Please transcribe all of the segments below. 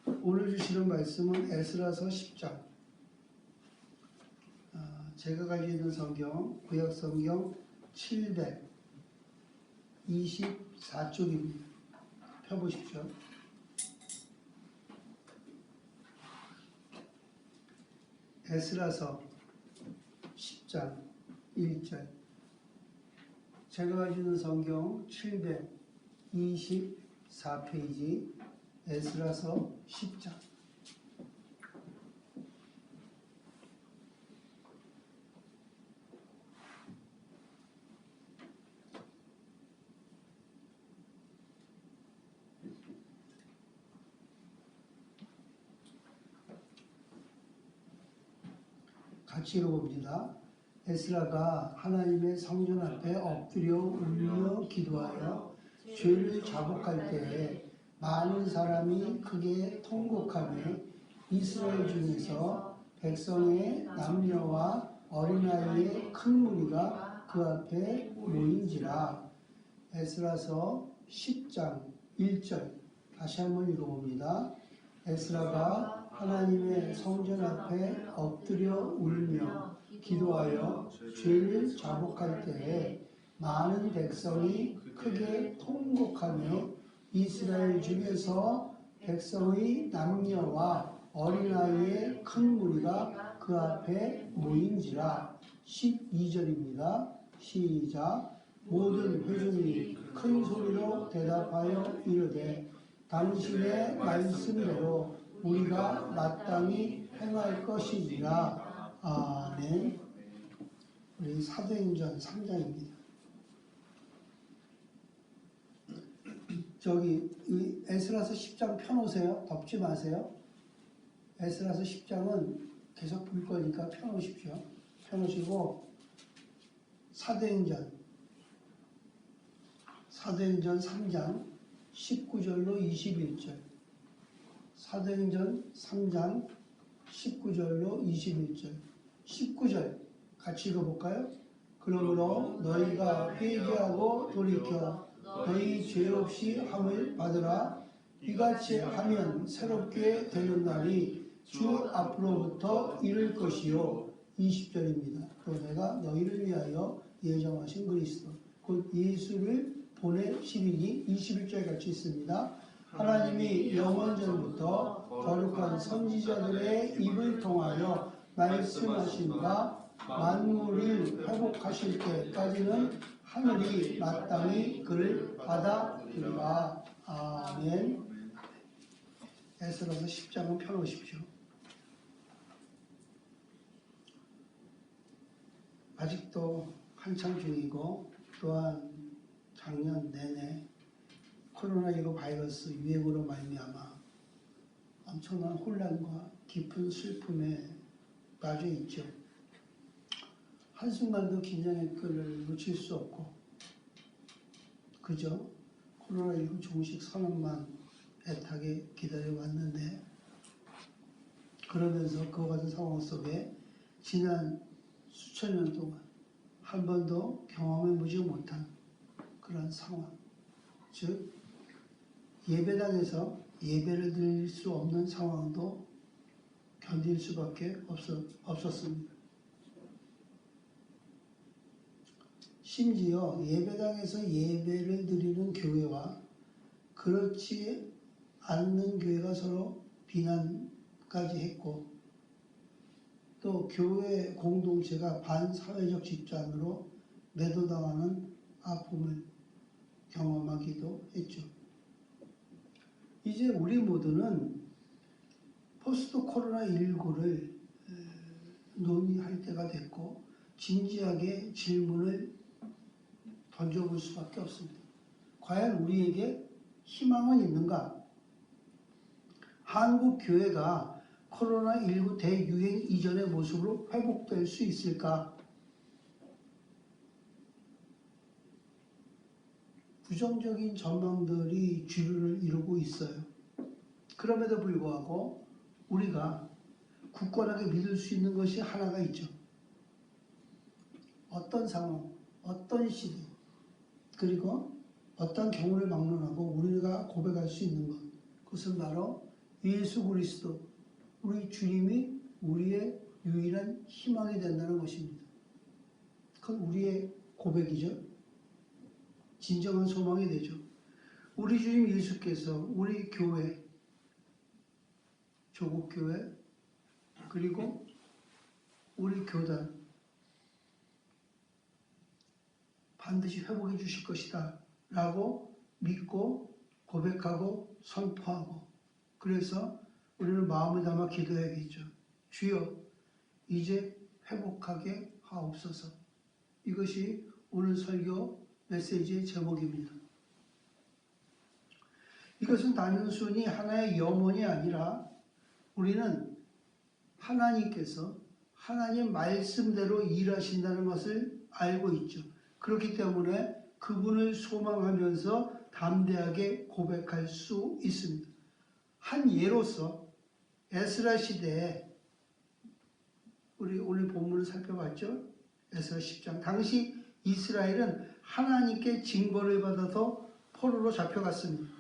오늘 주시는 말씀은 에스라서 10장. 제가 가지고 있는 성경, 구약 성경 724쪽입니다. 펴보십시오. 에스라서 10장 1절. 제가 가지고 있는 성경 724페이지 에스라서 10장. 같이 읽어봅니다. 에스라가 하나님의 성전 앞에 엎드려 울며 기도하여 죄를 자복할 때에 많은 사람이 크게 통곡하며 이스라엘 중에서 백성의 남녀와 어린아이의 큰 무리가 그 앞에 모인지라. 에스라서 10장 1절 다시 한번 읽어봅니다. 에스라가 하나님의 성전 앞에 엎드려 울며 기도하여 죄를 자복할 때에 많은 백성이 크게 통곡하며 이스라엘 중에서 백성의 남녀와 어린아이의 큰 무리가 그 앞에 모인지라. 12절입니다. 시작. 모든 회중이 큰 소리로 대답하여 이르되 당신의 말씀대로 우리가 마땅히 행할 것이니라. 아멘. 우리 사도행전 3장입니다. 저기 에스라서 10장 펴놓으세요. 덮지 마세요. 에스라서 10장은 계속 볼 거니까 펴놓으십시오. 펴놓으시고 사도행전 3장 19절로 21절. 사도행전 3장 19절로 21절. 19절 같이 읽어볼까요? 그러므로 너희가 회개하고 돌이켜 너희 죄 없이 함을 받으라. 이같이 하면 새롭게 되는 날이 주 앞으로부터 이를 것이요. 20절입니다. 또 내가 너희를 위하여 예정하신 그리스도 곧 예수를 보내시리니. 21절 같이 있습니다. 하나님이 영원전부터 거룩한 선지자들의 입을 통하여 말씀하신 바 만물을 회복하실 때까지는 하늘이 마땅히 그를 받아들이라. 아멘. 에스라서 10장은 펴놓으십시오. 아직도 한참 중이고 또한 작년 내내 코로나19 바이러스 유행으로 말미암아 엄청난 혼란과 깊은 슬픔에 빠져 있죠. 한순간도 긴장의 끈을 놓칠 수 없고 그저 코로나19 종식 선언만 애타게 기다려왔는데, 그러면서 그와 같은 상황 속에 지난 수천 년 동안 한 번도 경험해보지 못한 그런 상황, 즉 예배당에서 예배를 드릴 수 없는 상황도 견딜 수밖에 없었습니다. 심지어 예배당에서 예배를 드리는 교회와 그렇지 않는 교회가 서로 비난까지 했고, 또 교회 공동체가 반사회적 집단으로 매도당하는 아픔을 경험하기도 했죠. 이제 우리 모두는 포스트 코로나19를 논의할 때가 됐고 진지하게 질문을 던져볼 수밖에 없습니다. 과연 우리에게 희망은 있는가? 한국 교회가 코로나19 대유행 이전의 모습으로 회복될 수 있을까? 부정적인 전망들이 주류를 이루고 있어요. 그럼에도 불구하고 우리가 굳건하게 믿을 수 있는 것이 하나가 있죠. 어떤 상황, 어떤 시대, 그리고 어떤 경우를 막론하고 우리가 고백할 수 있는 것, 그것은 바로 예수 그리스도, 우리 주님이 우리의 유일한 희망이 된다는 것입니다. 그건 우리의 고백이죠. 진정한 소망이 되죠. 우리 주님 예수께서 우리 교회, 조국교회, 그리고 우리 교단 반드시 회복해 주실 것이다 라고 믿고 고백하고 선포하고, 그래서 우리는 마음을 담아 기도해야겠죠. 주여 이제 회복하게 하옵소서. 이것이 오늘 설교 메시지의 제목입니다. 이것은 단순히 하나의 염원이 아니라 우리는 하나님께서 하나님 말씀대로 일하신다는 것을 알고 있죠. 그렇기 때문에 그분을 소망하면서 담대하게 고백할 수 있습니다. 한 예로서 에스라 시대에 우리 오늘 본문을 살펴봤죠. 에스라 10장. 당시 이스라엘은 하나님께 징벌을 받아서 포로로 잡혀갔습니다.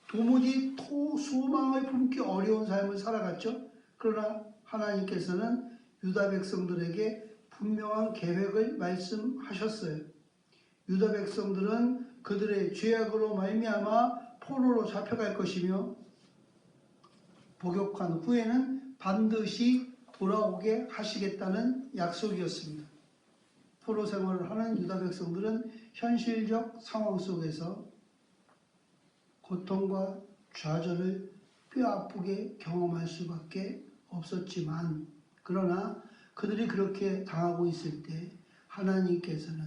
도무지 소망을 품기 어려운 삶을 살아갔죠. 그러나 하나님께서는 유다 백성들에게 분명한 계획을 말씀하셨어요. 유다 백성들은 그들의 죄악으로 말미암아 포로로 잡혀갈 것이며 복역한 후에는 반드시 돌아오게 하시겠다는 약속이었습니다. 포로 생활을 하는 유다 백성들은 현실적 상황 속에서 고통과 좌절을 뼈아프게 경험할 수밖에 없었지만, 그러나 그들이 그렇게 당하고 있을 때 하나님께서는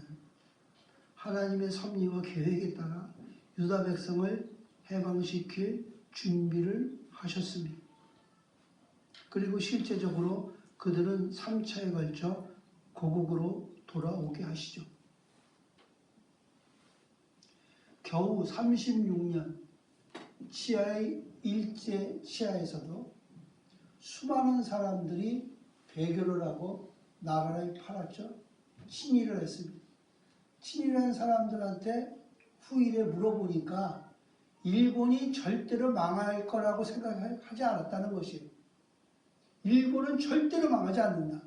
하나님의 섭리와 계획에 따라 유다 백성을 해방시킬 준비를 하셨습니다. 그리고 실제적으로 그들은 3차에 걸쳐 고국으로 돌아오게 하시죠. 겨우 36년 치하의 일제 치하에서도 수많은 사람들이 배교를 하고 나라를 팔았죠. 친일을 했습니다. 친일한 사람들한테 후일에 물어보니까 일본이 절대로 망할 거라고 생각하지 않았다는 것이에요. 일본은 절대로 망하지 않는다.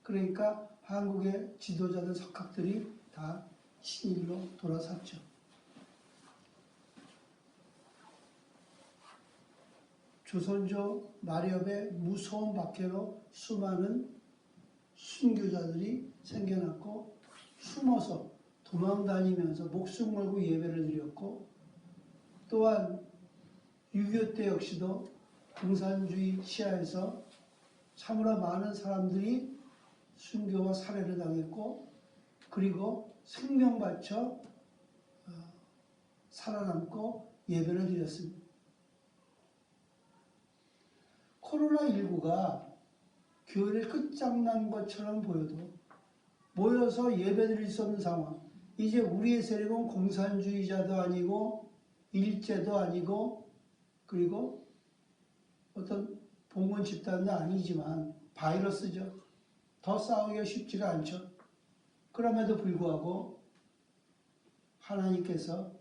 그러니까 한국의 지도자들 석학들이 다 친일로 돌아섰죠. 조선조 마렵의 무서운 박해로 수많은 순교자들이 생겨났고, 숨어서 도망다니면서 목숨 걸고 예배를 드렸고, 또한 6.25 때 역시도 공산주의 치하에서 참으로 많은 사람들이 순교와 살해를 당했고, 그리고 생명 바쳐 살아남고 예배를 드렸습니다. 코로나19가 교회를 끝장난 것처럼 보여도 모여서 예배드릴 수 없는 상황. 이제 우리의 세력은 공산주의자도 아니고 일제도 아니고 그리고 어떤 봉건 집단도 아니지만 바이러스죠. 더 싸우기가 쉽지가 않죠. 그럼에도 불구하고 하나님께서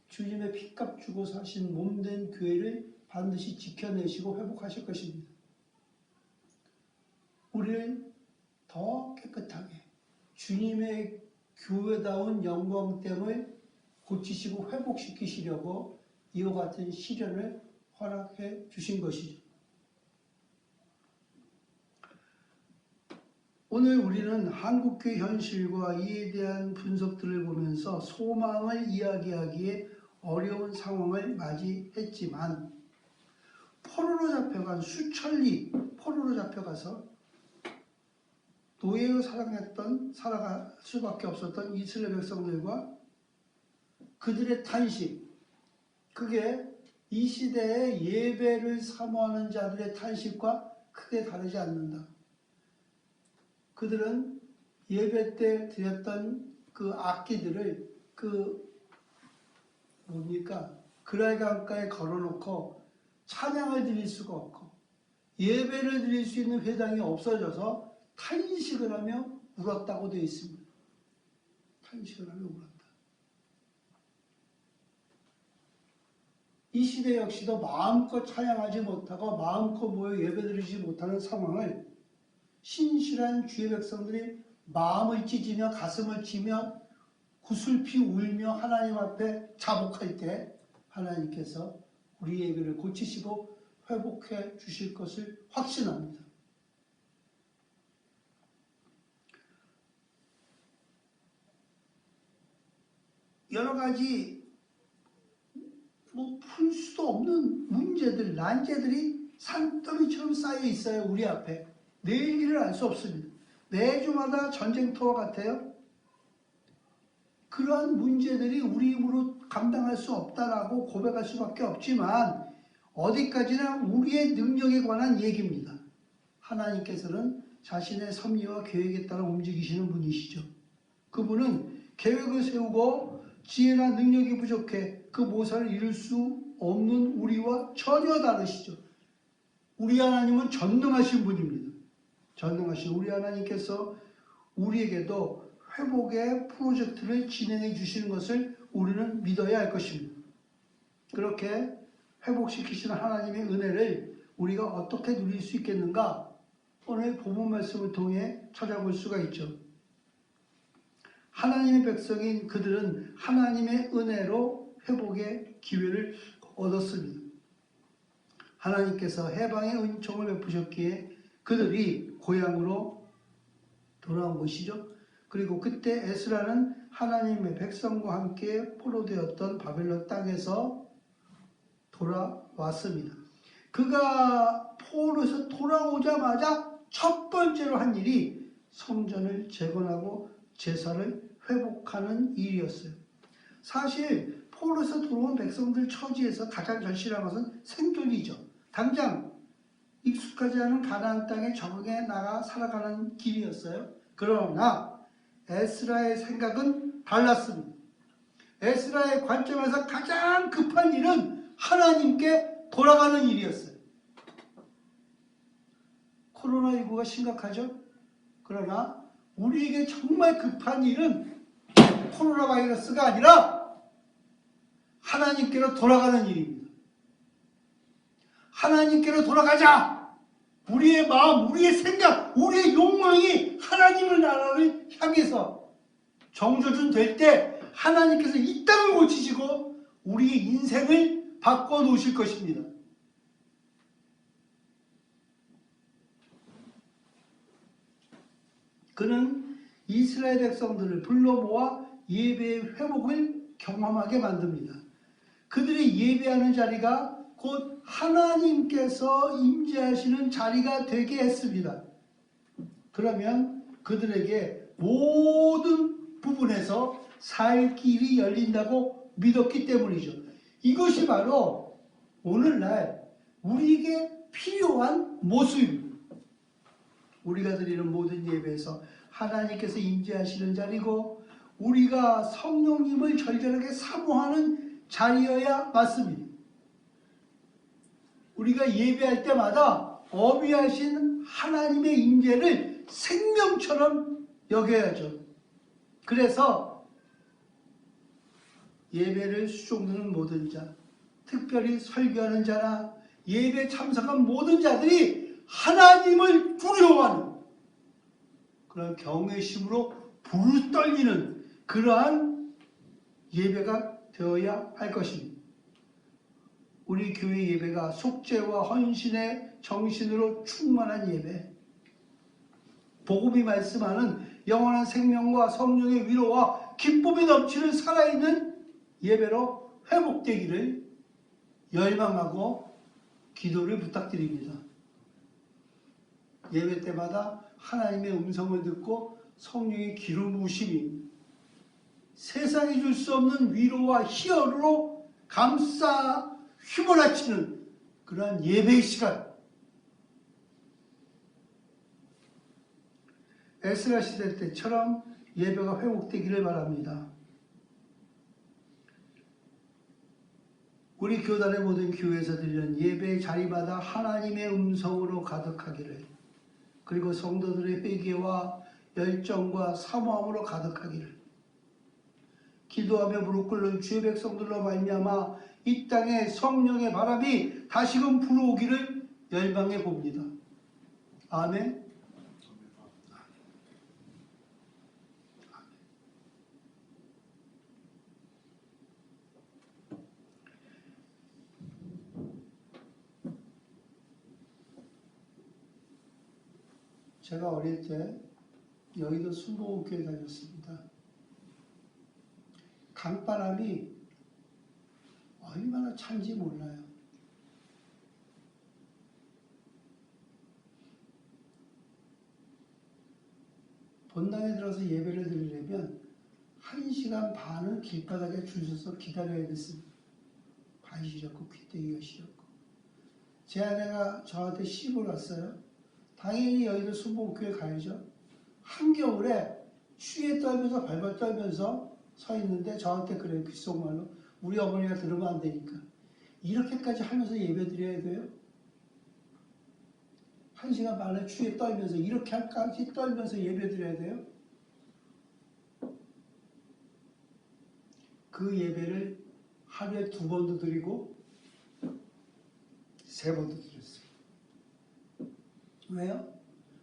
주님의 피값 주고 사신 몸된 교회를 반드시 지켜내시고 회복하실 것입니다. 우리를 더 깨끗하게 주님의 교회다운 영광됨을 고치시고 회복시키시려고 이와 같은 시련을 허락해 주신 것이죠. 오늘 우리는 한국교회 현실과 이에 대한 분석들을 보면서 소망을 이야기하기에 어려운 상황을 맞이했지만, 포로로 잡혀간 수천리 포로로 잡혀가서 노예로 살아갈 수밖에 없었던 이스라엘 백성들과 그들의 탄식, 그게 이 시대에 예배를 사모하는 자들의 탄식과 크게 다르지 않는다. 그들은 예배 때 드렸던 그 악기들을 그랄 강가에 걸어놓고 찬양을 드릴 수가 없고 예배를 드릴 수 있는 회당이 없어져서 탄식을 하며 울었다고 되어 있습니다. 탄식을 하며 울었다. 이 시대 역시도 마음껏 찬양하지 못하고 마음껏 모여 예배드리지 못하는 상황을 신실한 주의 백성들이 마음을 찢으며 가슴을 치며 구슬피 울며 하나님 앞에 자복할 때 하나님께서 우리 예배를 고치시고 회복해 주실 것을 확신합니다. 여러 가지 풀 수도 없는 문제들, 난제들이 산더미처럼 쌓여 있어요. 우리 앞에. 내일 일을 알 수 없습니다. 매주마다 전쟁터와 같아요. 그러한 문제들이 우리 힘으로 감당할 수 없다라고 고백할 수밖에 없지만 어디까지나 우리의 능력에 관한 얘기입니다. 하나님께서는 자신의 섭리와 계획에 따라 움직이시는 분이시죠. 그분은 계획을 세우고 지혜나 능력이 부족해 그 모사를 이룰 수 없는 우리와 전혀 다르시죠. 우리 하나님은 전능하신 분입니다. 전능하신 우리 하나님께서 우리에게도 회복의 프로젝트를 진행해 주시는 것을 우리는 믿어야 할 것입니다. 그렇게 회복시키시는 하나님의 은혜를 우리가 어떻게 누릴 수 있겠는가? 오늘 본문 말씀을 통해 찾아볼 수가 있죠. 하나님의 백성인 그들은 하나님의 은혜로 회복의 기회를 얻었습니다. 하나님께서 해방의 은총을 베푸셨기에 그들이 고향으로 돌아온 것이죠. 그리고 그때 에스라는 하나님의 백성과 함께 포로되었던 바벨론 땅에서 돌아왔습니다. 그가 포로에서 돌아오자마자 첫 번째로 한 일이 성전을 재건하고 제사를 회복하는 일이었어요. 사실 포로에서 들어온 백성들 처지에서 가장 절실한 것은 생존이죠. 당장 익숙하지 않은 가나안 땅에 적응해 나가 살아가는 길이었어요. 그러나 에스라의 생각은 달랐습니다. 에스라의 관점에서 가장 급한 일은 하나님께 돌아가는 일이었어요. 코로나19가 심각하죠. 그러나 우리에게 정말 급한 일은 코로나 바이러스가 아니라 하나님께로 돌아가는 일입니다. 하나님께로 돌아가자. 우리의 마음, 우리의 생각, 우리의 욕망이 하나님의 나라를 향해서 정조준 될 때 하나님께서 이 땅을 고치시고 우리의 인생을 바꿔놓으실 것입니다. 그는 이스라엘 백성들을 불러 모아 예배의 회복을 경험하게 만듭니다. 그들이 예배하는 자리가 곧 하나님께서 임재하시는 자리가 되게 했습니다. 그러면 그들에게 모든 부분에서 살 길이 열린다고 믿었기 때문이죠. 이것이 바로 오늘날 우리에게 필요한 모습입니다. 우리가 드리는 모든 예배에서 하나님께서 임재하시는 자리고 우리가 성령님을 절절하게 사모하는 자리여야 맞습니다. 우리가 예배할 때마다 어미하신 하나님의 임재를 생명처럼 여겨야죠. 그래서 예배를 수종드는 모든 자, 특별히 설교하는 자나 예배 참석한 모든 자들이 하나님을 두려워하는 그런 경외심으로 불 떨리는 그러한 예배가 되어야 할 것입니다. 우리 교회 예배가 속죄와 헌신의 정신으로 충만한 예배, 복음이 말씀하는 영원한 생명과 성령의 위로와 기쁨이 넘치는 살아있는 예배로 회복되기를 열망하고 기도를 부탁드립니다. 예배 때마다 하나님의 음성을 듣고 성령의 기름 부으심이 세상이 줄 수 없는 위로와 희열으로 감싸 휘몰아치는 그러한 예배의 시간, 에스라 시대 때처럼 예배가 회복되기를 바랍니다. 우리 교단의 모든 교회에서 드리는 예배의 자리마다 하나님의 음성으로 가득하기를, 그리고 성도들의 회개와 열정과 사모함으로 가득하기를, 기도하며 무릎 꿇는 주의 백성들로 말미암아 이 땅에 성령의 바람이 다시금 불어오기를 열망해 봅니다. 아멘. 제가 어릴 때 여의도 순복음교회 다녔습니다. 강바람이 얼마나 찬지 몰라요. 본당에 들어서 예배를 드리려면 1시간 반을 길바닥에 줄 서서 기다려야 됐습니다. 발 시렸고 귀때기가 시렸고. 제 아내가 저한테 시집을 왔어요. 당연히 여의도 순복음교회 가야죠. 한겨울에 추위에 떨면서 발발 떨면서 서 있는데 저한테 그래요. 귓속말로. 우리 어머니가 들으면 안 되니까. 이렇게까지 하면서 예배 드려야 돼요? 1시간 반에 추위에 떨면서 이렇게까지 떨면서 예배 드려야 돼요? 그 예배를 하루에 2번도 드리고 3번도 드렸어요. 왜요?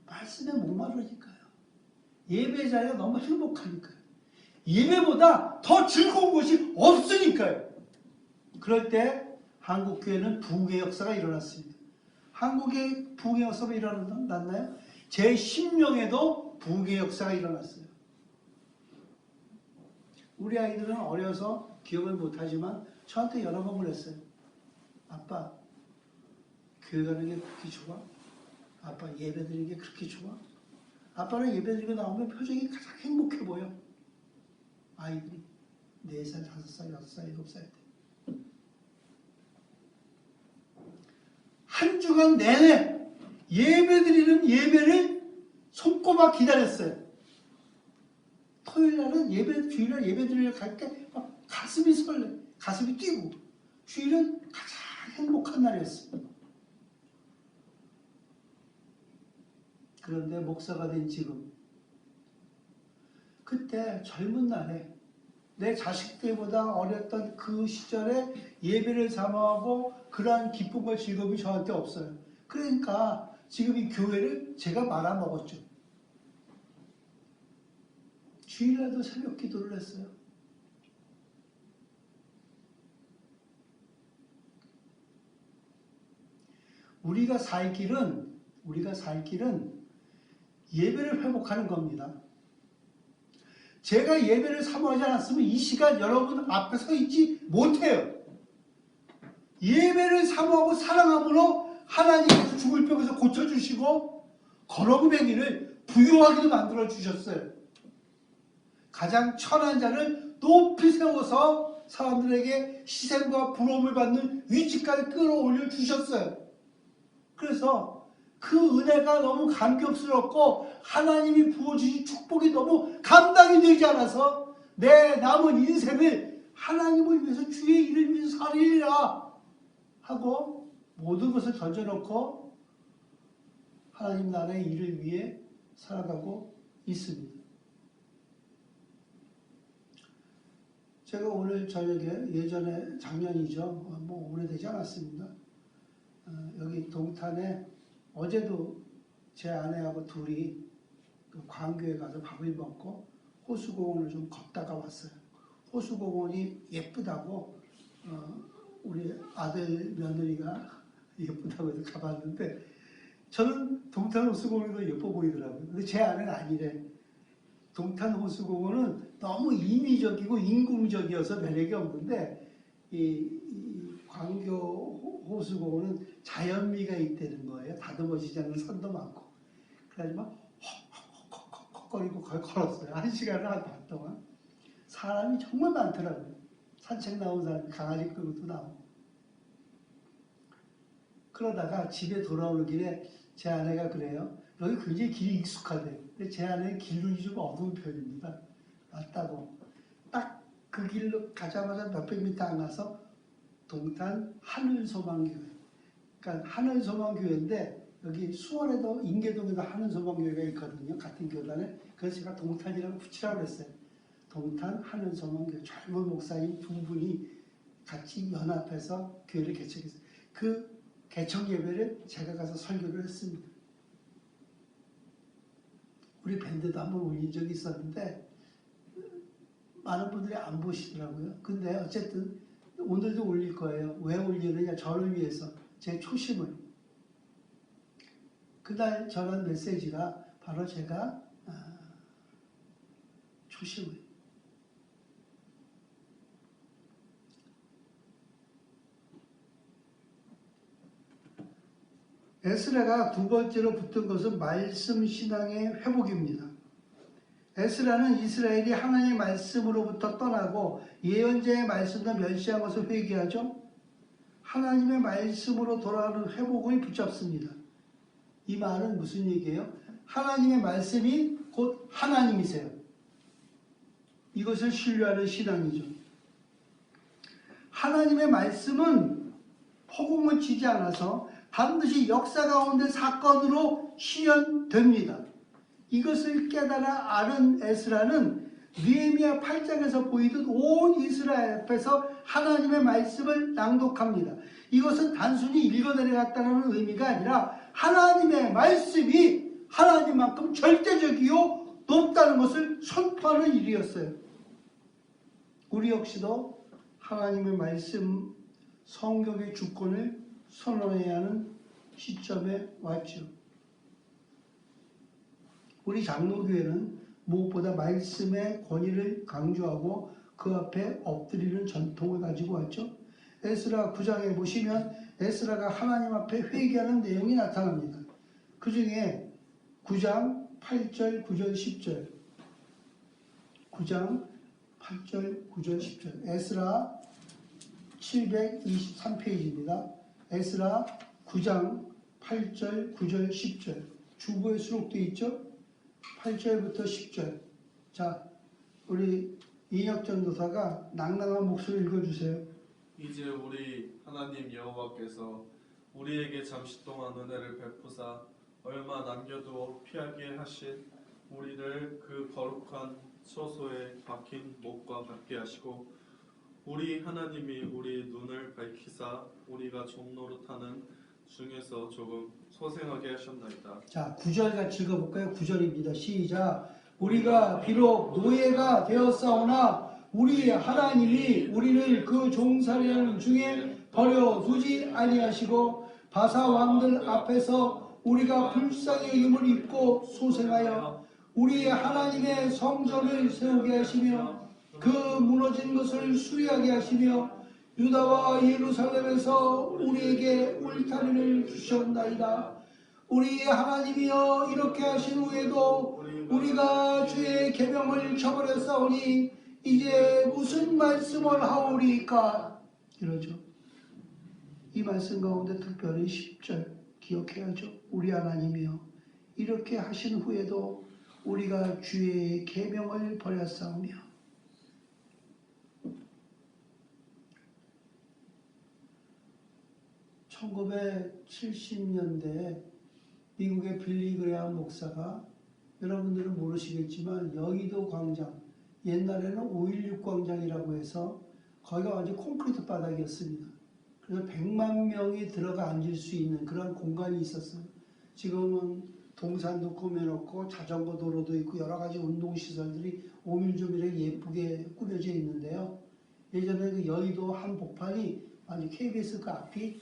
말씀에 목마르니까요. 예배 자리가 너무 행복하니까요. 예배보다 더 즐거운 것이 없으니까요. 그럴 때 한국교회는 부흥의 역사가 일어났습니다. 한국의 부흥의 역사가 일어났나요? 제 신명에도 부흥의 역사가 일어났어요. 우리 아이들은 어려서 기억을 못하지만 저한테 여러 번 그랬어요. 아빠, 교회 가는 게 그렇게 좋아? 아빠, 예배 드리는 게 그렇게 좋아? 아빠는 예배 드리고 나오면 표정이 가장 행복해 보여. 아이들이 4살, 5살, 6살, 7살 때. 한 주간 내내 예배 드리는 예배를 손꼽아 기다렸어요. 토요일 날은 주일날 예배 드리러 갈 때 가슴이 설레, 가슴이 뛰고, 주일은 가장 행복한 날이었습니다. 그런데 목사가 된 지금, 그때 젊은 날에 내 자식들보다 어렸던 그 시절에 예배를 사모하고 그러한 기쁨과 즐거움이 저한테 없어요. 그러니까 지금 이 교회를 제가 말아먹었죠. 주일날도 새벽 기도를 했어요. 우리가 살 길은 예배를 회복하는 겁니다. 제가 예배를 사모하지 않았으면 이 시간 여러분 앞에 서 있지 못해요. 예배를 사모하고 사랑함으로 하나님께서 죽을 병에서 고쳐주시고 걸어금의 길을 부유하기도 만들어 주셨어요. 가장 천한 자를 높이 세워서 사람들에게 희생과 부러움을 받는 위치까지 끌어올려 주셨어요. 그래서 그 은혜가 너무 감격스럽고 하나님이 부어주신 축복이 너무 감당이 되지 않아서 내 남은 인생을 하나님을 위해서 주의 이름을 위해서 살리라 하고 모든 것을 던져놓고 하나님 나라의 일을 위해 살아가고 있습니다. 제가 오늘 저녁에 예전에 작년이죠. 뭐 오래되지 않았습니다. 여기 동탄에 어제도 제 아내하고 둘이 그 광교에 가서 밥을 먹고 호수공원을 좀 걷다가 왔어요. 호수공원이 예쁘다고 우리 아들 며느리가 예쁘다고 해서 가봤는데 저는 동탄 호수공원이 더 예뻐 보이더라고요. 근데 제 아내는 아니래. 동탄 호수공원은 너무 인위적이고 인공적이어서 매력이 없는데 이 광교 호수공원은 자연미가 있다는 거예요. 다듬어지지 않는 산도 많고. 그래가지고 막 헉헉헉헉거리고 걸었어요. 1시간을 한 반 동안. 사람이 정말 많더라고요. 산책 나온 사람이 강아지 끌고도 나오고. 그러다가 집에 돌아오는 길에 제 아내가 그래요. 여기 굉장히 길이 익숙하대요. 근데 제 아내는 길눈이 좀 어두운 편입니다. 맞다고. 딱 그 길로 가자마자 몇백 미터 안 가서 동탄 하늘소망교회. 그러니까 하늘소망교회인데 여기 수원에도 인계동에도 하늘소망교회가 있거든요. 같은 교단에. 그래서 제가 동탄이라고 붙이라고 했어요. 동탄 하늘소망교회. 젊은 목사님 2분이 같이 연합해서 교회를 개척했어요. 그 개척 예배를 제가 가서 설교를 했습니다. 우리 밴드도 한번 올린 적이 있었는데 많은 분들이 안 보시더라고요. 근데 어쨌든 오늘도 올릴 거예요. 왜 올리느냐? 저를 위해서 제 초심을. 그날 전한 메시지가 바로 제가 초심을. 에스라가 두 번째로 붙은 것은 말씀 신앙의 회복입니다. 에스라는 이스라엘이 하나님의 말씀으로부터 떠나고 예언자의 말씀도 멸시한 것을 회개하죠. 하나님의 말씀으로 돌아가는 회복을 붙잡습니다. 이 말은 무슨 얘기예요? 하나님의 말씀이 곧 하나님이세요. 이것을 신뢰하는 신앙이죠. 하나님의 말씀은 허공을 치지 않아서 반드시 역사 가운데 사건으로 실현됩니다. 이것을 깨달아 아는 에스라는 느헤미야 8장에서 보이듯 온 이스라엘 앞에서 하나님의 말씀을 낭독합니다. 이것은 단순히 읽어내려갔다는 의미가 아니라 하나님의 말씀이 하나님만큼 절대적이요 높다는 것을 선포하는 일이었어요. 우리 역시도 하나님의 말씀, 성경의 주권을 선언해야 하는 시점에 왔죠. 우리 장로교회는 무엇보다 말씀의 권위를 강조하고 그 앞에 엎드리는 전통을 가지고 왔죠. 에스라 9장에 보시면 에스라가 하나님 앞에 회개하는 내용이 나타납니다. 그 중에 9장 8절, 9절, 10절 9장 8절, 9절, 10절 에스라 723페이지입니다. 에스라 9장 8절, 9절, 10절 주보에 수록되어 있죠. 8절부터 10절. 자, 우리 이혁 전도사가 낭낭한 목소리 읽어주세요. 이제 우리 하나님 여호와께서 우리에게 잠시 동안 은혜를 베푸사 얼마 남겨두어 피하게 하신 우리를 그 거룩한 처소에 박힌 못과 같게 하시고 우리 하나님이 우리 눈을 밝히사 우리가 종노릇하는 중에서 조금 소생하게 하셨나이다. 자, 9절 같이 읽어볼까요? 9절입니다. 시작. 우리가 비록 노예가 되었사오나 우리 하나님이 우리를 그 종살이하는 중에 버려두지 아니하시고 바사 왕들 앞에서 우리가 불쌍히 여김을 입고 소생하여 우리 하나님의 성전을 세우게 하시며 그 무너진 것을 수리하게 하시며 유다와 예루살렘에서 우리에게 울타리를 주셨나이다. 우리 하나님이여 이렇게 하신 후에도 우리가 주의 계명을 저버렸사오니 이제 무슨 말씀을 하오리까? 이러죠. 이 말씀 가운데 특별히 10절 기억해야죠. 우리 하나님이여 이렇게 하신 후에도 우리가 주의 계명을 버렸사오며 1970년대에 미국의 빌리 그레함 목사가 여러분들은 모르시겠지만 여의도 광장, 옛날에는 5.16 광장이라고 해서 거기가 완전 콘크리트 바닥이었습니다. 그래서 100만 명이 들어가 앉을 수 있는 그런 공간이 있었어요. 지금은 동산도 꾸며놓고 자전거 도로도 있고 여러 가지 운동시설들이 오밀조밀하게 예쁘게 꾸며져 있는데요. 예전에 그 여의도 한복판이 완전 KBS 그 앞이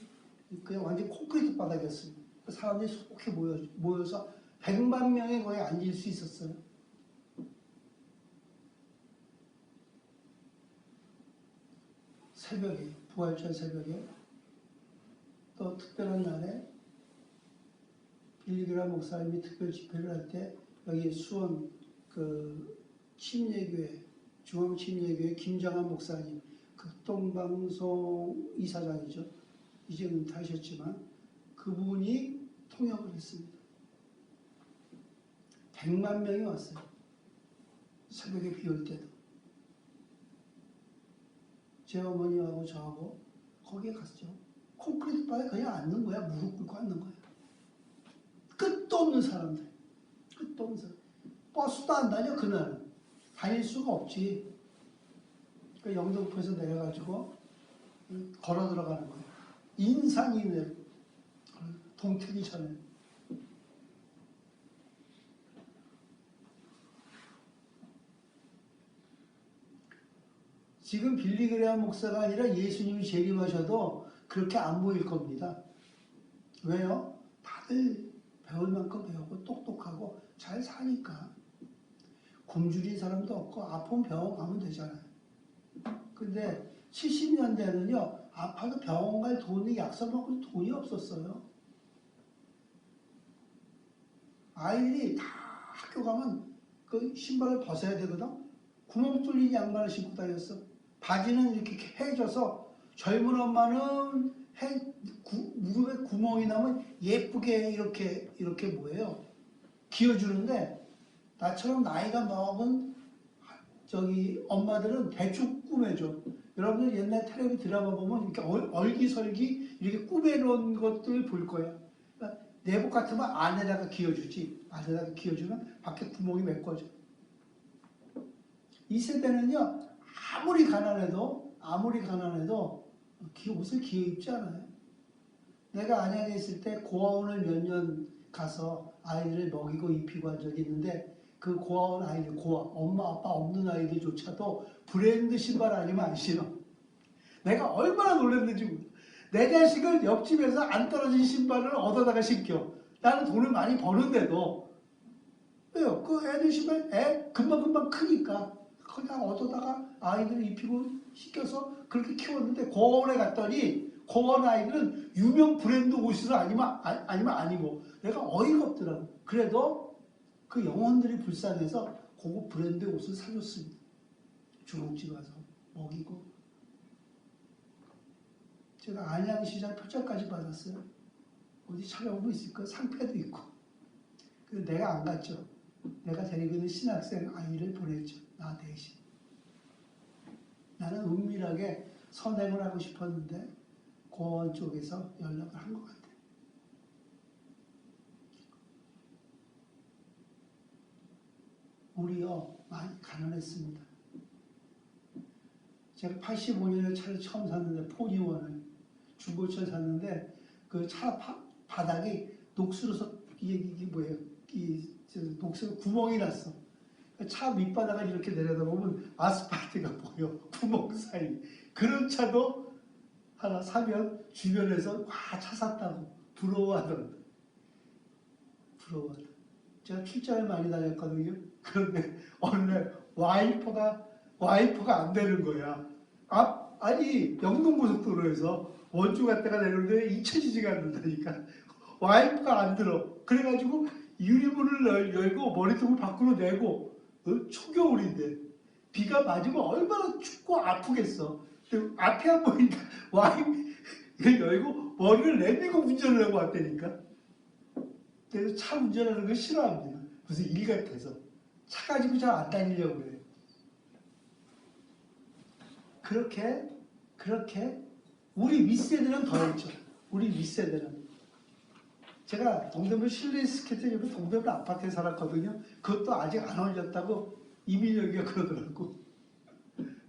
그냥 완전 콘크리트 바닥이었습니다. 사람들이 속히 모여서 100만 명이 거의 앉을 수 있었어요. 새벽에, 부활절 새벽에 또 특별한 날에 빌리 그레함 목사님이 특별 집회를 할 때 여기 수원 그 침례교회, 중앙침례교회 김정한 목사님, 극동방송 이사장이죠. 이제 은퇴하셨지만 그분이 통역을 했습니다. 100만 명이 왔어요. 새벽에 비 올 때도. 제 어머니하고 저하고 거기에 갔죠. 콘크리트 바에 그냥 앉는 거야. 무릎 꿇고 앉는 거야. 끝도 없는 사람들. 끝도 없는 사람. 버스도 안 다녀 그날은. 다닐 수가 없지. 그 영등포에서 내려가지고 걸어 들어가는 거예요. 인산인해 동트기 전에. 지금 빌리그레암 목사가 아니라 예수님이 재림하셔도 그렇게 안 보일 겁니다. 왜요? 다들 배울 만큼 배우고 똑똑하고 잘 사니까. 굶주린 사람도 없고 아픈 병원 가면 되잖아요. 근데 70년대는요. 아파도 병원 갈 돈이 약사 먹을 돈이 없었어요. 아이들이 다 학교 가면 그 신발을 벗어야 되거든. 구멍 뚫린 양말을 신고 다녔어. 바지는 이렇게 해줘서 젊은 엄마는 무릎에 구멍이 나면 예쁘게 이렇게 뭐예요? 기어주는데 나처럼 나이가 먹은 엄마들은 대충 꾸며줘. 여러분들 옛날 텔레비 드라마 보면 이렇게 얼기설기 이렇게 꾸며놓은 것들 볼 거야. 그러니까 내복 같으면 안에다가 기어주지. 안에다가 기어주면 밖에 구멍이 메꿔져. 이 세대는요, 아무리 가난해도 옷을 기어 입지 않아요. 내가 안양에 있을 때 고아원을 몇 년 가서 아이들을 먹이고 입히고 한 적이 있는데 그 고아원 아이들, 엄마 아빠 없는 아이들조차도 브랜드 신발 아니면 안 신어. 내가 얼마나 놀랐는지 몰라. 내 자식을 옆집에서 안 떨어진 신발을 얻어다가 신겨. 나는 돈을 많이 버는데도. 왜요? 그 애들 신발 금방금방 크니까 그냥 얻어다가 아이들 입히고 시켜서 그렇게 키웠는데 고아원에 갔더니 고아원 아이들은 유명 브랜드 옷을 아니면 아니고 내가 어이가 없더라고. 그래도 그 영혼들이 불쌍해서 고급 브랜드 옷을 사줬습니다. 중국집 가서 먹이고. 제가 안양시장 표창까지 받았어요. 어디 찾아오면 있을 거예요. 상패도 있고. 근데 내가 안 갔죠. 내가 데리고 있는 신학생 아이를 보냈죠. 나 대신. 나는 은밀하게 선행을 하고 싶었는데 고원 쪽에서 연락을 한 것 같아요. 우리요 많이 가난했습니다. 제가 85년에 차를 처음 샀는데 포니원을 중고차를 샀는데 그 차 바닥이 녹슬어서 이게 뭐예요? 녹슬어 구멍이 났어. 차 밑바닥을 이렇게 내려다보면 아스팔트가 보여. 구멍 사이. 그런 차도 하나 사면 주변에서 와 차 샀다고 부러워하더라고요. 부러워하더라고요. 제가 출장을 많이 다녔거든요. 그런데 어느 날 와이퍼가 안 되는 거야. 아니 영동고속도로에서 원주 갔다가 내려오는데 잊혀지지가 않는다니까. 와이퍼가 안 들어. 그래가지고 유리문을 열고 머리통을 밖으로 내고 초겨울인데 비가 맞으면 얼마나 춥고 아프겠어. 근데 앞이 안 보이니까 와이퍼를 열고 머리를 내밀고 운전을 하고 왔다니까. 그래서 차 운전하는 거 싫어합니다. 무슨 일 같아서. 차 가지고 잘 안 다니려고 그래요. 그렇게 우리 윗세대는 더 했죠. 우리 윗세대는. 제가 동대문 실내 스케이트 옆에 동대문 아파트에 살았거든요. 그것도 아직 안 올렸다고 이민혁이가 그러더라고.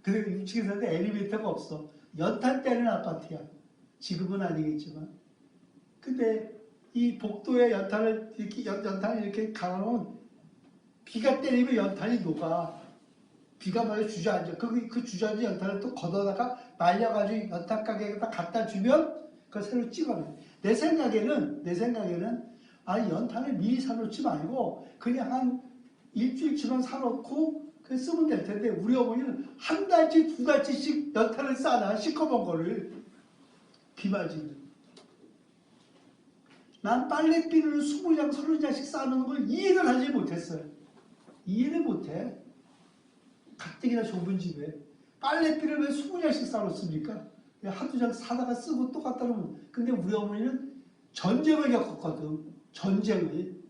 근데 6층에 사는데 엘리베이터가 없어. 연탄 떼는 아파트야. 지금은 아니겠지만. 근데 이 복도에 연탄을 이렇게 갈아놓으면 비가 때리면 연탄이 녹아. 비가 맞아 주저앉아. 그 주저앉은 연탄을 또 걷어다가 말려가지고 연탄 가게에다 갖다 주면 그걸 새로 찍어내. 내 생각에는 아니 연탄을 미리 사놓지 말고 그냥 한 일주일치만 사놓고 그 쓰면 될 텐데 우리 어머니는 한 달치 두 달치씩 연탄을 싸놔. 시커먼 거를. 비 맞으면. 난 빨래비누를 20장 30장씩 싸놓는 걸 이해를 하지 못했어요. 이해를 못해. 가뜩이나 좁은 집에 빨래비를 왜 20장씩 싸놓습니까? 한두 장 사다가 쓰고 또 갖다 놓으면. 근데 우리 어머니는 전쟁을 겪었거든. 전쟁을.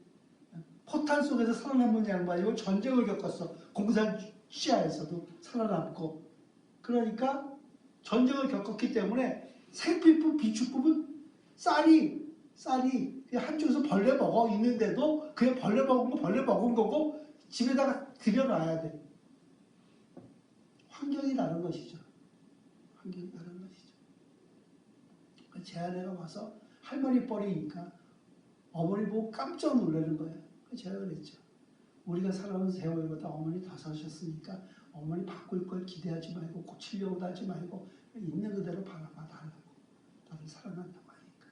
포탄 속에서 살아남은 양반이고 전쟁을 겪었어. 공산 시야에서도 살아남고. 그러니까 전쟁을 겪었기 때문에 생필품, 비축품은 쌀이 한쪽에서 벌레 먹어 있는데도 그냥 벌레 먹은 거고 집에다가 들여놔야 돼. 환경이 다른 것이죠. 환경이 다른 것이죠. 제 아내가 와서 할 말이 뻘이니까 어머니 보고 깜짝 놀라는 거예요. 제가 그랬죠. 우리가 살아온 세월보다 어머니 더 사셨으니까 어머니 바꿀 걸 기대하지 말고 고치려고 하지 말고 있는 그대로 바라봐 달라고. 나를 사랑한다고 하니까.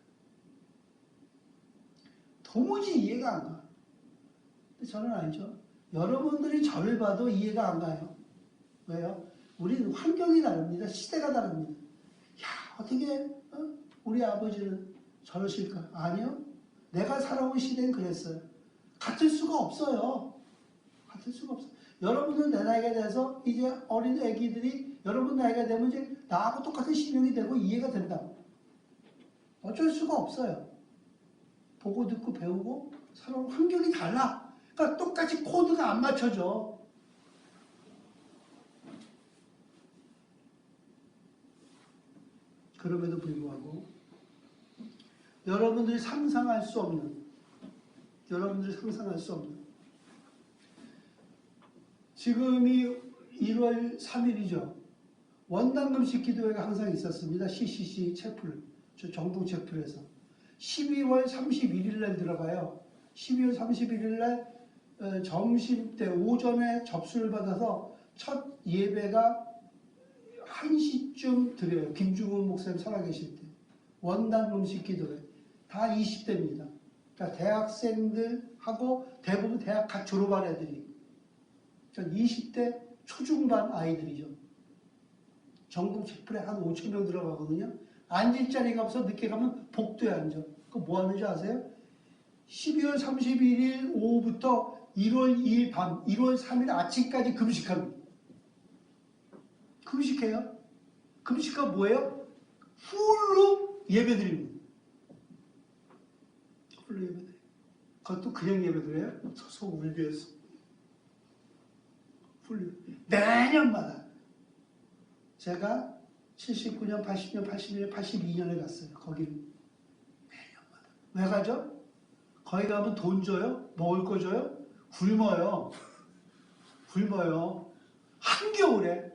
도무지 이해가 안 가. 근데 저는 알죠. 여러분들이 저를 봐도 이해가 안 가요. 왜요? 우리는 환경이 다릅니다. 시대가 다릅니다. 야, 어떻게 우리 아버지는 저러실까? 아니요. 내가 살아온 시대는 그랬어요. 같을 수가 없어요. 같을 수가 없어요. 여러분은 내 나이가 돼서 이제 어린 애기들이 여러분 나이가 되면 이제 나하고 똑같은 신용이 되고 이해가 된다. 어쩔 수가 없어요. 보고 듣고 배우고 살아온 환경이 달라. 그러니까 똑같이 코드가 안 맞춰져. 그럼에도 불구하고 여러분들이 상상할 수 없는 지금이 1월 3일이죠. 원당금식 기도회가 항상 있었습니다. CCC 채플, 저 정동 채플에서 12월 31일 날 들어가요. 12월 31일 날 점심때 오전에 접수를 받아서 첫 예배가 1시쯤 드려요. 김중훈 목사님 살아계실 때. 원당금식 기도회. 다 20대입니다. 그러니까 대학생들하고 대부분 대학 갓 졸업한 애들이. 전 20대 초중반 아이들이죠. 전국 채플에 한 5천 명 들어가거든요. 앉을 자리가 없어 늦게 가면 복도에 앉아. 그거 뭐 하는지 아세요? 12월 31일 오후부터 1월 2일 밤, 1월 3일 아침까지 금식합니다. 금식해요. 금식가 뭐예요? 풀로 예배드립니다. 풀로 예배드려요. 그것도 그냥 예배드려요? 서서 울면서. 풀로. 매년마다. 제가 79년, 80년, 81년, 82년에 갔어요. 거기는. 매년마다. 왜 가죠? 거기 가면 돈 줘요? 먹을 거 줘요? 굶어요. 굶어요. 한겨울에.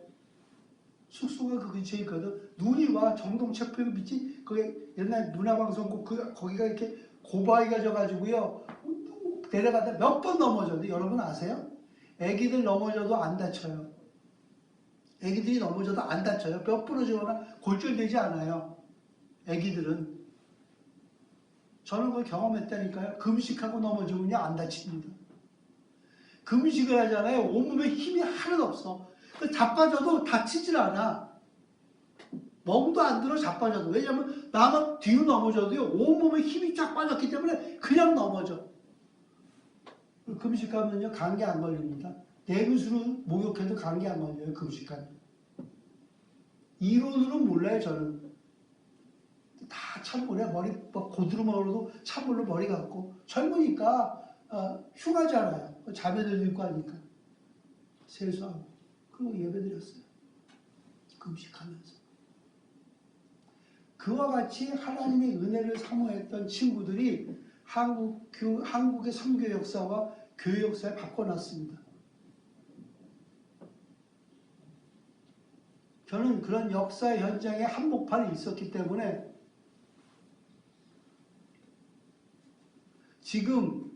숙소가 그 근처에 있거든. 눈이 와. 정동 채플 밑이 거기 옛날 문화방송국 거기가 이렇게 고바위가 져가지고요. 내려가다 몇 번 넘어져도 여러분 아세요? 애기들 넘어져도 안 다쳐요. 애기들이 넘어져도 안 다쳐요. 뼈 부러지거나 골절되지 않아요. 애기들은. 저는 그걸 경험했다니까요. 금식하고 넘어지면요 안 다칩니다. 금식을 하잖아요. 온몸에 힘이 하나도 없어. 자빠져도 다치질 않아. 멍도 안 들어 자빠져도. 왜냐하면 나만 뒤로 넘어져도요. 온몸에 힘이 쫙 빠졌기 때문에 그냥 넘어져. 금식하면요 감기 안 걸립니다. 내근수로 목욕해도 감기 안 걸려요. 금식하면. 이론으로는 몰라요. 저는. 다 찬물에 머리 고드름으로도 찬물로 머리 감고 젊으니까 휴가잖아요. 자매들도 있고 하니까 세수하고 그리고 예배드렸어요. 금식하면서. 그와 같이 하나님의 은혜를 사모했던 친구들이 한국의 선교 역사와 교회 역사에 바꿔놨습니다. 저는 그런 역사의 현장에 한복판에 있었기 때문에 지금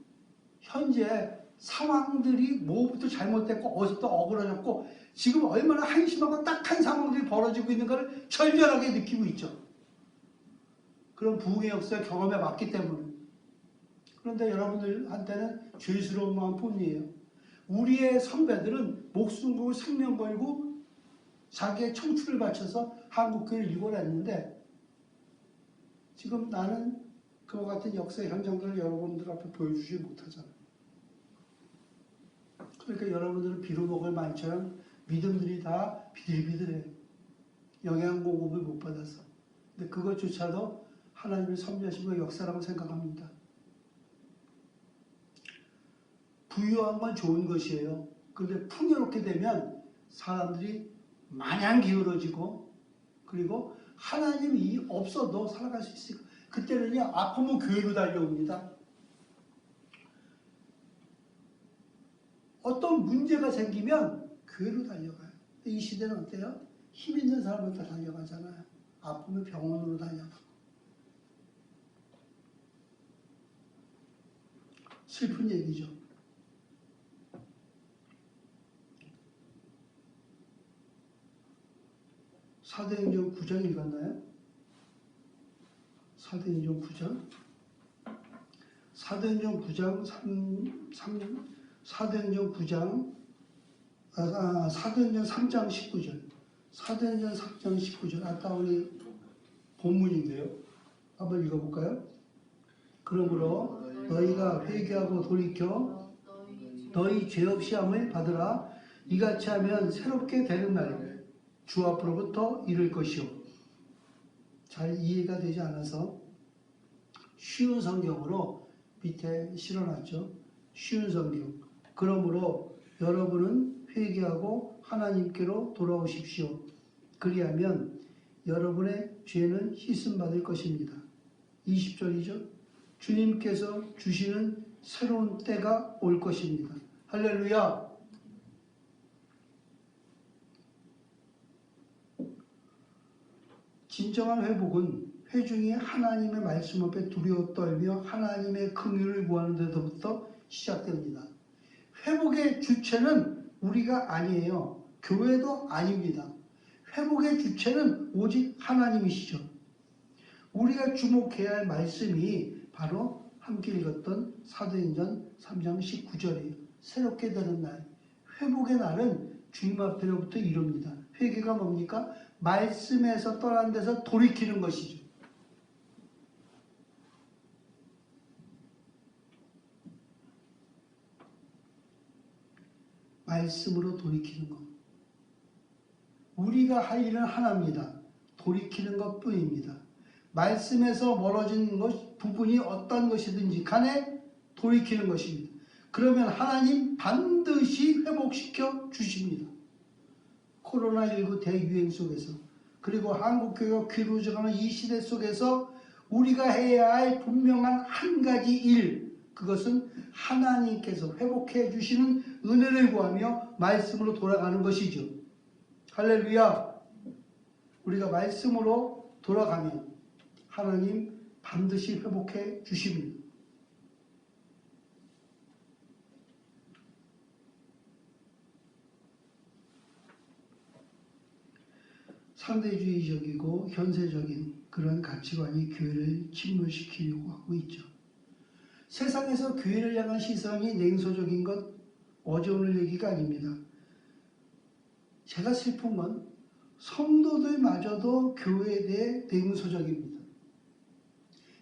현재 상황들이 뭐부터 잘못됐고 어디부터 억울해졌고 지금 얼마나 한심하고 딱한 상황들이 벌어지고 있는 걸 절절하게 느끼고 있죠. 그런 부흥의 역사를 경험해 봤기 때문에. 그런데 여러분들한테는 죄스러운 마음뿐이에요. 우리의 선배들은 목숨 걸고 생명 걸고 자기의 청춘을 바쳐서 한국교회를 일궈냈는데 지금 나는 그와 같은 역사의 현장들을 여러분들 앞에 보여주지 못하잖아요. 그러니까 여러분들은 비루먹을 말처럼 믿음들이 다 비들비들해요. 영양 공급을 못 받아서. 근데 그것조차도 하나님의 섭리하심과 역사라고 생각합니다. 부유한 건 좋은 것이에요. 그런데 풍요롭게 되면 사람들이 마냥 기울어지고 그리고 하나님이 없어도 살아갈 수 있어요. 그때는요 아프면 교회로 달려옵니다. 어떤 문제가 생기면 교회로 달려가요. 근데 이 시대는 어때요? 힘 있는 사람한테 달려가잖아요. 아프면 병원으로 달려가고 슬픈 얘기죠. 사도행전 9장 읽었나요? 사도행전 9장? 사도행전 9장 사도행전 9장 사도행전 3장 19절. 사도행전 3장 19절. 아까 우리 본문인데요. 한번 읽어볼까요? 그러므로 너희가 회개하고 돌이켜 너희 죄 없이 함을 받으라. 이같이 하면 새롭게 되는 날 주 앞으로부터 이를 것이요. 잘 이해가 되지 않아서 쉬운 성경으로 밑에 실어놨죠. 쉬운 성경. 그러므로 여러분은 회개하고 하나님께로 돌아오십시오. 그리하면 여러분의 죄는 씻음 받을 것입니다. 20절이죠. 주님께서 주시는 새로운 때가 올 것입니다. 할렐루야. 진정한 회복은 회중이 하나님의 말씀 앞에 두려워 떨며 하나님의 긍휼을 구하는 데서부터 시작됩니다. 회복의 주체는 우리가 아니에요. 교회도 아닙니다. 회복의 주체는 오직 하나님이시죠. 우리가 주목해야 할 말씀이 바로 함께 읽었던 사도행전 3장 19절이에요. 새롭게 되는 날, 회복의 날은 주님 앞에로부터 이룹니다. 회개가 뭡니까? 말씀에서 떠난 데서 돌이키는 것이죠. 말씀으로 돌이키는 것. 우리가 할 일은 하나입니다. 돌이키는 것뿐입니다. 말씀에서 멀어진 부분이 어떤 것이든지 간에 돌이키는 것입니다. 그러면 하나님 반드시 회복시켜 주십니다. 코로나19 대유행 속에서, 그리고 한국교회가 귀로져가는 이 시대 속에서 우리가 해야 할 분명한 한 가지 일, 그것은 하나님께서 회복해 주시는 은혜를 구하며 말씀으로 돌아가는 것이죠. 할렐루야. 우리가 말씀으로 돌아가면 하나님 반드시 회복해 주십니다. 상대주의적이고 현세적인 그런 가치관이 교회를 침몰시키려고 하고 있죠. 세상에서 교회를 향한 시선이 냉소적인 것 어제 오늘 얘기가 아닙니다. 제가 슬픈 건 성도들마저도 교회에 대해 냉소적입니다.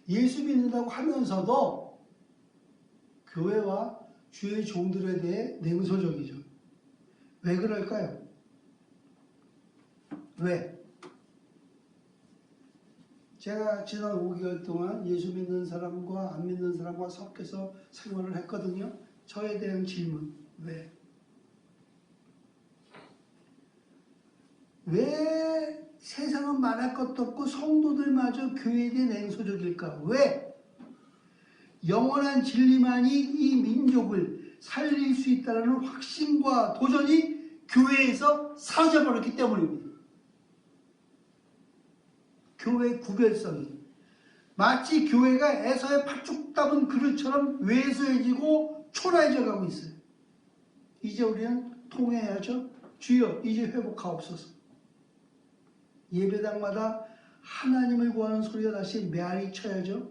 예수 믿는다고 하면서도 교회와 주의 종들에 대해 냉소적이죠. 왜 그럴까요? 왜? 제가 지난 5개월 동안 예수 믿는 사람과 안 믿는 사람과 섞여서 생활을 했거든요. 저에 대한 질문. 왜? 왜 세상은 말할 것도 없고 성도들마저 교회에 대해 냉소적일까? 왜? 영원한 진리만이 이 민족을 살릴 수 있다는 확신과 도전이 교회에서 사라져버렸기 때문입니다. 교회의 구별성이 마치 교회가 에서의 팥죽 담은 그릇처럼 왜소해지고 초라해져 가고 있어요. 이제 우리는 통회해야죠. 주여 이제 회복하옵소서. 예배당마다 하나님을 구하는 소리가 다시 메아리 쳐야죠.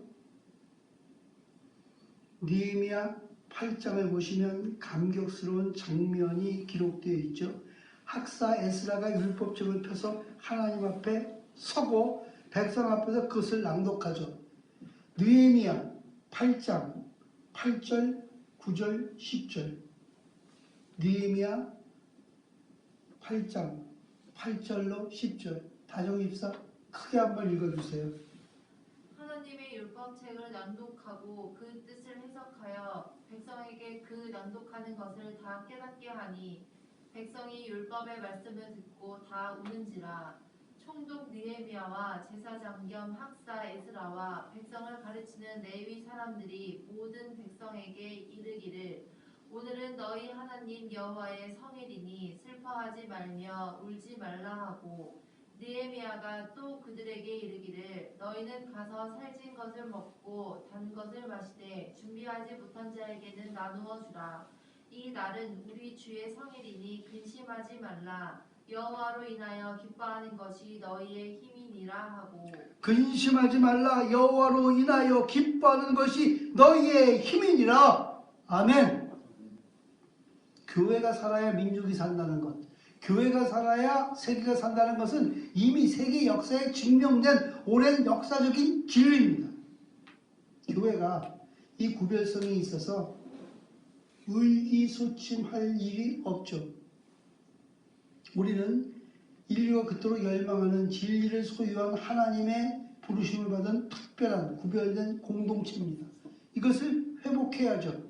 느헤미야 8장을 보시면 감격스러운 장면이 기록되어 있죠. 학사 에스라가 율법책을 펴서 하나님 앞에 서고 백성 앞에서 그것을 낭독하죠. 느헤미야 8장 8절 9절 10절. 느헤미야 8장 8절로 10절. 다정입사 크게 한번 읽어주세요. 하나님의 율법책을 낭독하고 그 뜻을 해석하여 백성에게 그 낭독하는 것을 다 깨닫게 하니 백성이 율법의 말씀을 듣고 다 우는지라. 총독 느헤미야와 제사장 겸 학사 에스라와 백성을 가르치는 레위 사람들이 모든 백성에게 이르기를 오늘은 너희 하나님 여호와의 성일이니 슬퍼하지 말며 울지 말라 하고 느헤미야가 또 그들에게 이르기를 너희는 가서 살진 것을 먹고 단 것을 마시되 준비하지 못한 자에게는 나누어 주라. 이 날은 우리 주의 성일이니 근심하지 말라. 여호와로 인하여 기뻐하는 것이 너희의 힘이니라 하고. 근심하지 말라. 여호와로 인하여 기뻐하는 것이 너희의 힘이니라. 아멘. 교회가 살아야 민족이 산다는 것, 교회가 살아야 세계가 산다는 것은 이미 세계 역사에 증명된 오랜 역사적인 진리입니다. 교회가 이 구별성이 있어서 의기소침할 일이 없죠. 우리는 인류가 그토록 열망하는 진리를 소유한 하나님의 부르심을 받은 특별한 구별된 공동체입니다. 이것을 회복해야죠.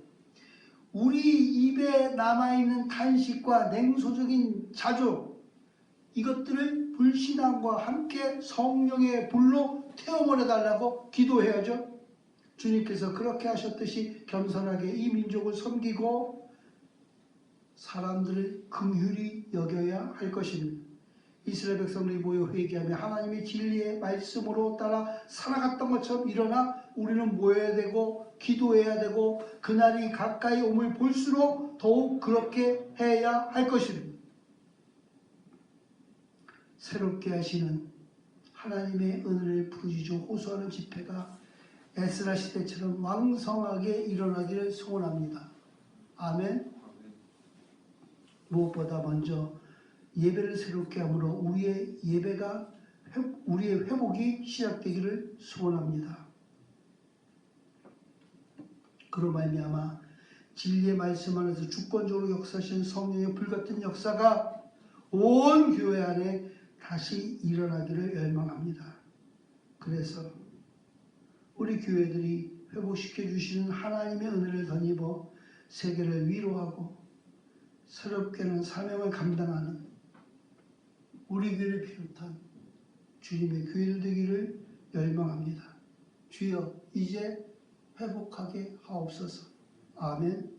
우리 입에 남아있는 간식과 냉소적인 자조, 이것들을 불신앙과 함께 성령의 불로 태워버려달라고 기도해야죠. 주님께서 그렇게 하셨듯이 겸손하게 이 민족을 섬기고 사람들을 긍휼히 여겨야 할 것입니다. 이스라엘 백성들이 모여 회개하며 하나님의 진리의 말씀으로 따라 살아갔던 것처럼 일어나 우리는 모여야 되고 기도해야 되고 그날이 가까이 옴을 볼수록 더욱 그렇게 해야 할 것입니다. 새롭게 하시는 하나님의 은혜를 부르짖어 호소하는 집회가 에스라 시대처럼 왕성하게 일어나기를 소원합니다. 아멘. 무엇보다 먼저 예배를 새롭게 함으로 우리의 예배가 우리의 회복이 시작되기를 소원합니다. 그로 말미암아 진리의 말씀 안에서 주권적으로 역사하시는 성령의 불같은 역사가 온 교회 안에 다시 일어나기를 열망합니다. 그래서 우리 교회들이 회복시켜 주시는 하나님의 은혜를 덧입어 세계를 위로하고 새롭게는 사명을 감당하는 우리 교회를 비롯한 주님의 교회들 되기를 열망합니다. 주여 이제 회복하게 하옵소서. 아멘.